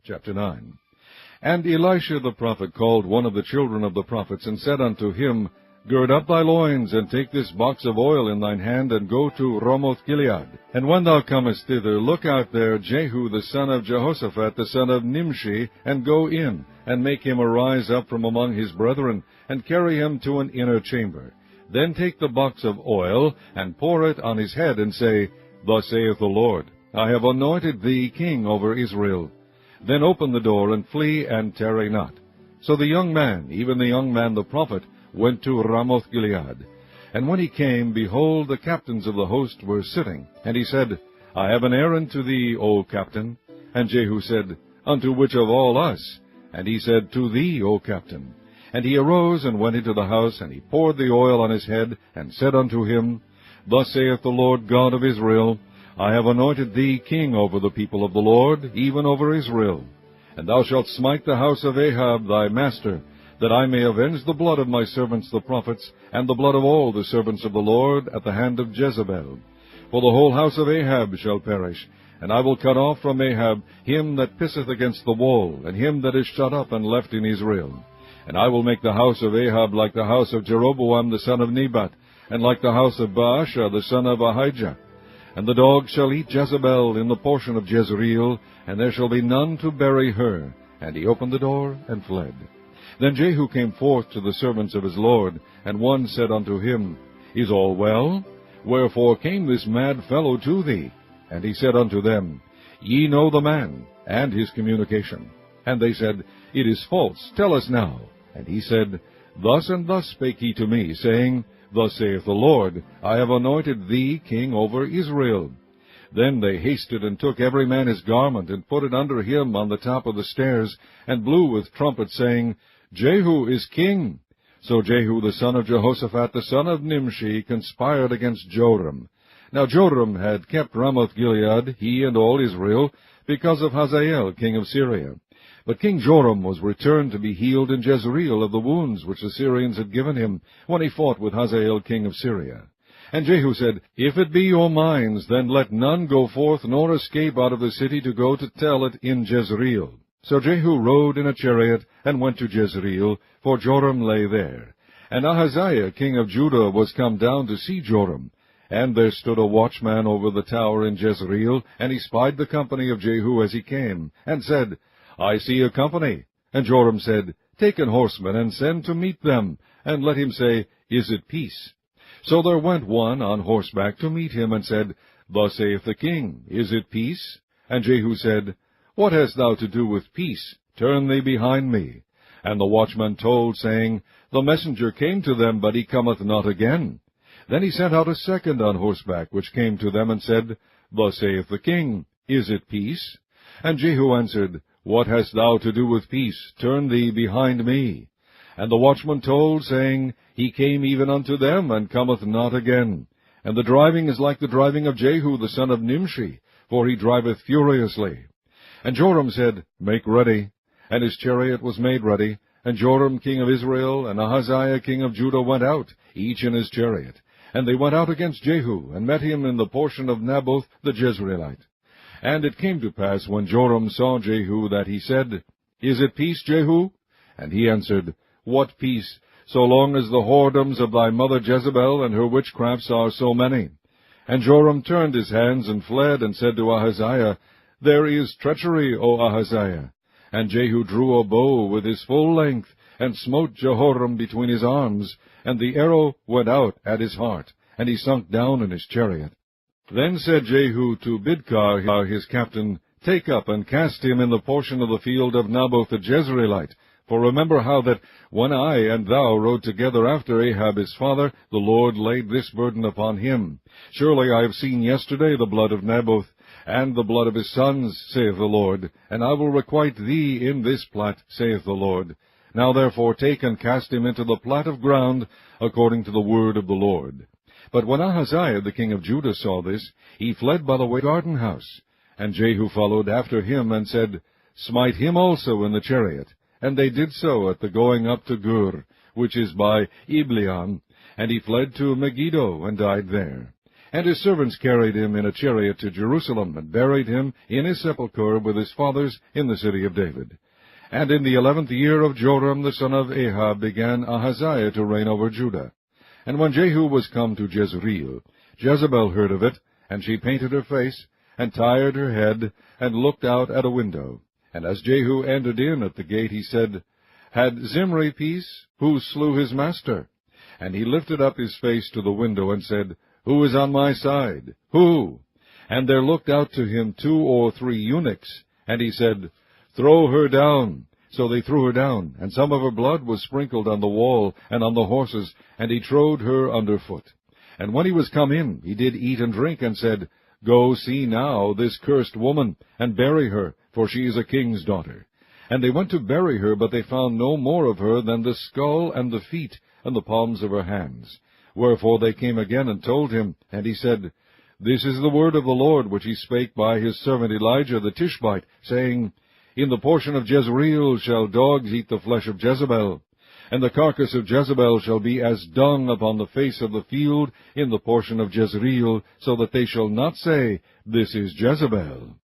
Chapter 9. And Elisha the prophet called one of the children of the prophets, and said unto him, Gird up thy loins, and take this box of oil in thine hand, and go to Ramoth-Gilead. And when thou comest thither, look out there Jehu the son of Jehoshaphat, the son of Nimshi, and go in, and make him arise up from among his brethren, and carry him to an inner chamber. Then take the box of oil, and pour it on his head, and say, Thus saith the Lord, I have anointed thee king over Israel. Then open the door, and flee, and tarry not. So the young man, even the young man the prophet, went to Ramoth-Gilead. And when he came, behold, the captains of the host were sitting. And he said, I have an errand to thee, O captain. And Jehu said, Unto which of all us? And he said, To thee, O captain. And he arose and went into the house, and he poured the oil on his head, and said unto him, Thus saith the Lord God of Israel, I have anointed thee king over the people of the Lord, even over Israel. And thou shalt smite the house of Ahab thy master, that I may avenge the blood of my servants the prophets, and the blood of all the servants of the Lord, at the hand of Jezebel. For the whole house of Ahab shall perish, and I will cut off from Ahab him that pisseth against the wall, and him that is shut up and left in Israel. And I will make the house of Ahab like the house of Jeroboam the son of Nebat, and like the house of Baasha the son of Ahijah. And the dogs shall eat Jezebel in the portion of Jezreel, and there shall be none to bury her. And he opened the door, and fled. Then Jehu came forth to the servants of his lord, and one said unto him, Is all well? Wherefore came this mad fellow to thee? And he said unto them, Ye know the man, and his communication. And they said, It is false, tell us now. And he said, Thus and thus spake he to me, saying, Thus saith the Lord, I have anointed thee king over Israel. Then they hasted and took every man his garment, and put it under him on the top of the stairs, and blew with trumpets, saying, Jehu is king. So Jehu the son of Jehoshaphat, the son of Nimshi, conspired against Joram. Now Joram had kept Ramoth-Gilead, he and all Israel, because of Hazael king of Syria. But King Joram was returned to be healed in Jezreel of the wounds which the Syrians had given him, when he fought with Hazael king of Syria. And Jehu said, If it be your minds, then let none go forth nor escape out of the city to go to tell it in Jezreel. So Jehu rode in a chariot, and went to Jezreel, for Joram lay there. And Ahaziah king of Judah was come down to see Joram. And there stood a watchman over the tower in Jezreel, and he spied the company of Jehu as he came, and said, I see a company. And Joram said, Take an horseman, and send to meet them, and let him say, Is it peace? So there went one on horseback to meet him, and said, Thus saith the king, Is it peace? And Jehu said, What hast thou to do with peace? Turn thee behind me. And the watchman told, saying, The messenger came to them, but he cometh not again. Then he sent out a second on horseback, which came to them, and said, Thus saith the king, Is it peace? And Jehu answered, What hast thou to do with peace? Turn thee behind me. And the watchman told, saying, He came even unto them, and cometh not again. And the driving is like the driving of Jehu the son of Nimshi, for he driveth furiously. And Joram said, Make ready. And his chariot was made ready. And Joram king of Israel, and Ahaziah king of Judah went out, each in his chariot. And they went out against Jehu, and met him in the portion of Naboth the Jezreelite. And it came to pass, when Joram saw Jehu, that he said, Is it peace, Jehu? And he answered, What peace, so long as the whoredoms of thy mother Jezebel and her witchcrafts are so many? And Joram turned his hands and fled, and said to Ahaziah, There is treachery, O Ahaziah. And Jehu drew a bow with his full length, and smote Jehoram between his arms, and the arrow went out at his heart, and he sunk down in his chariot. Then said Jehu to Bidkar his captain, Take up and cast him in the portion of the field of Naboth the Jezreelite. For remember how that when I and thou rode together after Ahab his father, the Lord laid this burden upon him. Surely I have seen yesterday the blood of Naboth, and the blood of his sons, saith the Lord, and I will requite thee in this plat, saith the Lord. Now therefore take and cast him into the plat of ground, according to the word of the Lord. But when Ahaziah the king of Judah saw this, he fled by the way garden house. And Jehu followed after him, and said, Smite him also in the chariot. And they did so at the going up to Gur, which is by Ibleam, and he fled to Megiddo, and died there. And his servants carried him in a chariot to Jerusalem, and buried him in his sepulchre with his fathers in the city of David. And in the 11th year of Joram the son of Ahab began Ahaziah to reign over Judah. And when Jehu was come to Jezreel, Jezebel heard of it, and she painted her face, and tired her head, and looked out at a window. And as Jehu entered in at the gate, he said, Had Zimri peace? Who slew his master? And he lifted up his face to the window, and said, Who is on my side? Who? And there looked out to him 2 or 3 eunuchs. And he said, Throw her down. So they threw her down, and some of her blood was sprinkled on the wall and on the horses, and he trode her under foot. And when he was come in, he did eat and drink, and said, Go see now this cursed woman, and bury her, for she is a king's daughter. And they went to bury her, but they found no more of her than the skull and the feet, and the palms of her hands. Wherefore they came again and told him, and he said, This is the word of the Lord, which he spake by his servant Elijah the Tishbite, saying, In the portion of Jezreel shall dogs eat the flesh of Jezebel, and the carcass of Jezebel shall be as dung upon the face of the field in the portion of Jezreel, so that they shall not say, This is Jezebel.